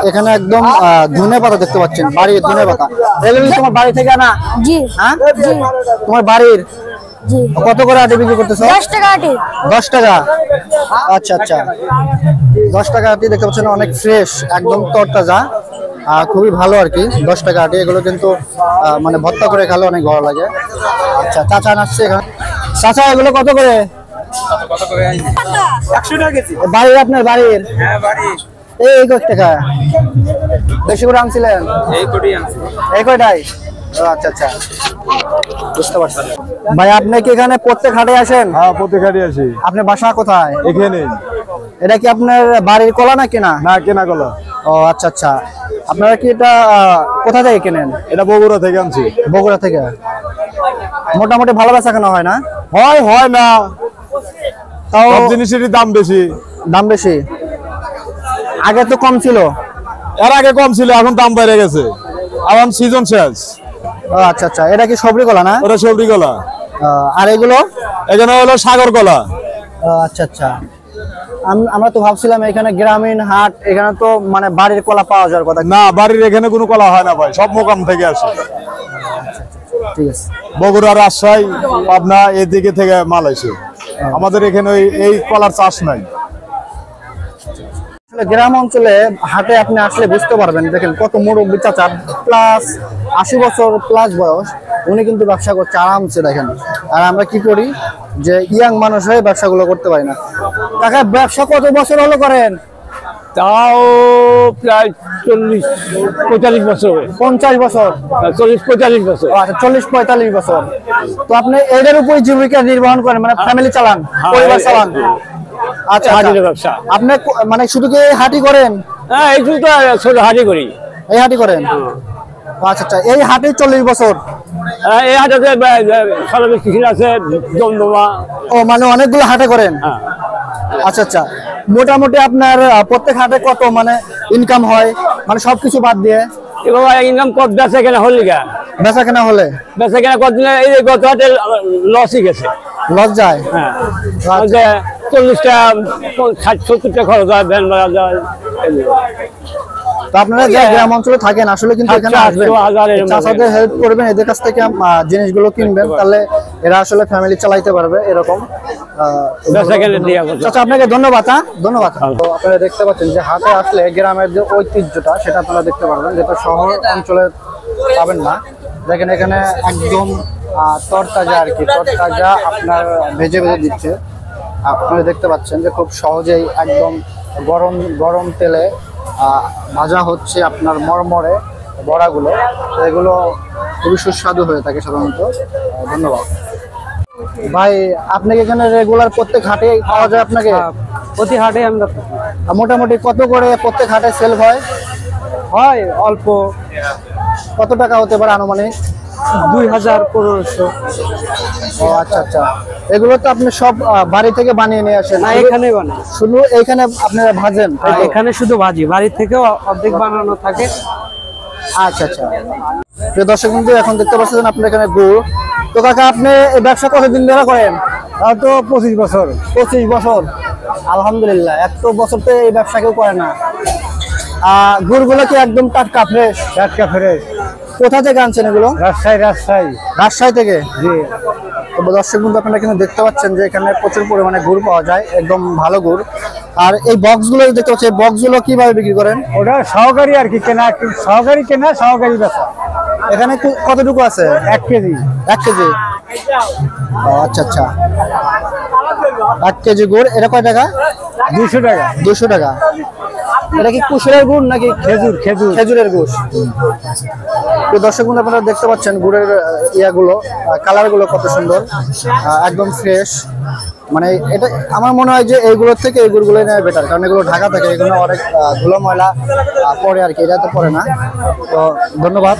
এখানে একদম ধনে পাতা দেখতে পাচ্ছেন, বাড়ির ধনে পাতা। এগুলো তোমার বাড়ি থেকে আনা? জি। হ্যাঁ, তোমার বাড়ির? জি। কত করে আটি বিক্রি করতেছো? 10 টাকা আটি। 10 টাকা। আচ্ছা আচ্ছা, 10 টাকা আটি দেখতে পাচ্ছেন, অনেক ফ্রেশ, একদম তরতাজা, খুবই ভালো আর কি। 10 টাকা আটি, এগুলো কিন্তু মানে ভর্তা করে খেলে অনেক ভালো লাগে। আচ্ছা, চাচা আসছে এখানে। চাচা এগুলো কত করে? 100 টাকা কেজি। বাড়ির? আপনার বাড়ির? হ্যাঁ বাড়ি। এই কত টাকা? বেশি করে আনছিলেন? এই কোটি আনছি। এই কয়টাই? আচ্ছা আচ্ছা, বুঝতে পারছি। ভাই আপনি কি এখানে প্রত্যেক হাটে আসেন? হ্যাঁ প্রত্যেক হাটে আসি। আপনার বাসা কোথায়? এখানে। এটা কি আপনার বাড়ির কলা না কেনা? না, কেনা কলা। ও আচ্ছা আচ্ছা, আপনারা কি এটা কোথা থেকে কেনেন? এটা বগুড়া থেকে আনছি। বগুড়া থেকে। মোটামুটি ভালো বেচা কেনা হয় না? হয় না, তাও সব জিনিসেরই দাম বেশি। দাম বেশি? আগে তো কম ছিল। এর আগে কম ছিল, এখন দাম বেড়ে গেছে, এখন সিজন শেষ। ও আচ্ছা আচ্ছা, এটা কি সবরি কলা না? ওটা সবজি কলা। আর এগুলো? এখানে হলো সাগর কলা। আচ্ছা আচ্ছা, আমরা তো ভাবছিলাম এখানে গ্রামীণ হাট, এখানে তো মানে বাড়ির কলা পাওয়া যাওয়ার কথা। না, বাড়ির এখানে কোনো কলা হয় না ভাই, সব মোকাম থেকে আসে। ঠিক আছে। বগুড়া, রাজশাহী, পাবনা এদিকে থেকে মাল আসে। আমাদের এখানে এই কলার চাষ নাই। গ্রাম অঞ্চলে হাটে আপনি আসলে বুঝতে পারবেন, দেখেন কত মুরব্বী চাচা, প্লাস 80 বছর প্লাস বয়স, উনি কিন্তু ব্যবসা করছে আরামসে, দেখেন। আর আমরা কি করি যে ইয়াং মানুষ হয়ে ব্যবসাগুলো করতে পারি না। কাকা ব্যবসা কত বছর হলো করেন? তাও প্রায় 40-45 বছর। 50 বছর? 40-45 বছর। আচ্ছা, 40-45 বছর। তো আপনি এদের উপর জীবিকা নির্বাহ করেন, মানে ফ্যামিলি চালান, পরিবার চালান? আচ্ছা, হাটের ব্যবসা। আপনি মানে শুধু কি হাটি করেন? হ্যাঁ, এই শুধু ছোট হাটই করি। এই হাটি করেন? আচ্ছা আচ্ছা, এই হাটে 40 বছর? এই হাটাতে সরকারি কৃষি আছে, দমদমা। ও মানে অনেকগুলো হাটে করেন? আচ্ছা আচ্ছা, মোটামুটি আপনার প্রত্যেক হাটে কত মানে ইনকাম হয়, মানে সবকিছু বাদ দিয়ে? এবার ইনকাম কত বেচা কেনা হলি গা? বেচা কেনা হলে? বেচা কেনা কত দিনে এই গত হাটে লসই গেছে। লস যায়? হ্যাঁ, আচ্ছা। 40টা 60-70টা খরচ হয়, ভ্যান ভাড়া যায়। তো আপনারা যে গ্রাম অঞ্চলে থাকেন আসলে কিন্তু এখানে আসবেন, চাষাদের হেল্প করবেন, এদের কাছ থেকে জিনিসগুলো কিনবেন, তাহলে এরা আসলে ফ্যামিলি চালাইতে পারবে এরকম। আচ্ছা, আপনাকে ধন্যবাদ। ধন্যবাদ। তো আপনারা দেখতে পাচ্ছেন যে হাটে আসলে গ্রামের যে ঐতিহ্যটা সেটা আপনারা দেখতে পারবেন, যেটা শহর অঞ্চলে পাবেন না। দেখেন এখানে একদম তরতাজা আর কি, তরতাজা আপনার ভেজে ভেজে দিচ্ছে। আপনারা দেখতে পাচ্ছেন যে খুব সহজেই একদম গরম গরম তেলে ভাজা হচ্ছে আপনার মরমরে বড়াগুলো। এগুলো খুবই সুস্বাদু হয়ে থাকে সাধারণত। ধন্যবাদ ভাই। আপনাকে এখানে রেগুলার প্রত্যেক হাটে পাওয়া যায়? আপনাকে প্রতি হাটে আমরা মোটামুটি কত করে প্রত্যেক হাটে সেল হয়? অল্প। কত টাকা হতে পারে আনুমানিক? 2000-1500। ও আচ্ছা আচ্ছা, এগুলো তো আপনি সব বাড়ি থেকে বানিয়ে নিয়ে আসেন? না, এখানে বানাই। শুধু এইখানে আপনারা ভাজেন? এখানে শুধু ভাজি, বাড়ি থেকেও অর্ধেক বানানো থাকে। আচ্ছা আচ্ছা, প্রিয় দর্শক বন্ধু, এখন দেখতে পাচ্ছেন আপনার এখানে গুড়। তো কাকা আপনি এই ব্যবসা কতদিন ধরে করেন? তো 25 বছর। 25 বছর? আলহামদুলিল্লাহ, এত বছর তো এই ব্যবসা কেউ করে না। গুড়গুলো কি একদম টাটকা ফ্রেশ? টাটকা ফ্রেশ। কোথা থেকে আনছেন এগুলো? রাজশাহী রাজশাহী থেকে? জি। তো দর্শক বন্ধু, আপনারা কিন্তু দেখতে পাচ্ছেন যে এখানে প্রচুর পরিমাণে গুড় পাওয়া যায়, একদম ভালো গুড়। আর এই বক্সগুলো দেখতে পাচ্ছেন, বক্সগুলো কিভাবে বিক্রি করেন? ওটা সহকারী আর কি, সহকারী কেনা, সহকারী বেচা। এখানে কতটুকু আছে? 1 কেজি। 1 কেজি? ও আচ্ছা আচ্ছা, 1 কেজি গুড়। এটা কয় টাকা? 200 টাকা। 200 টাকা। এটা কি কুশলের গুড় নাকি খেজুরের গুড়? তো দর্শক বন্ধু, আপনারা দেখতে পাচ্ছেন গুড়ের ইয়াগুলো, কালারগুলো কত সুন্দর, একদম ফ্রেশ। মানে এটা আমার মনে হয় যে এইগুলোর থেকে এই গুড়গুলো নেওয়া বেটার, কারণ এগুলো ঢাকা থাকে, এগুলো অনেক ধুলো ময়লা পরে আর কি, এটা তো পরে না। তো ধন্যবাদ।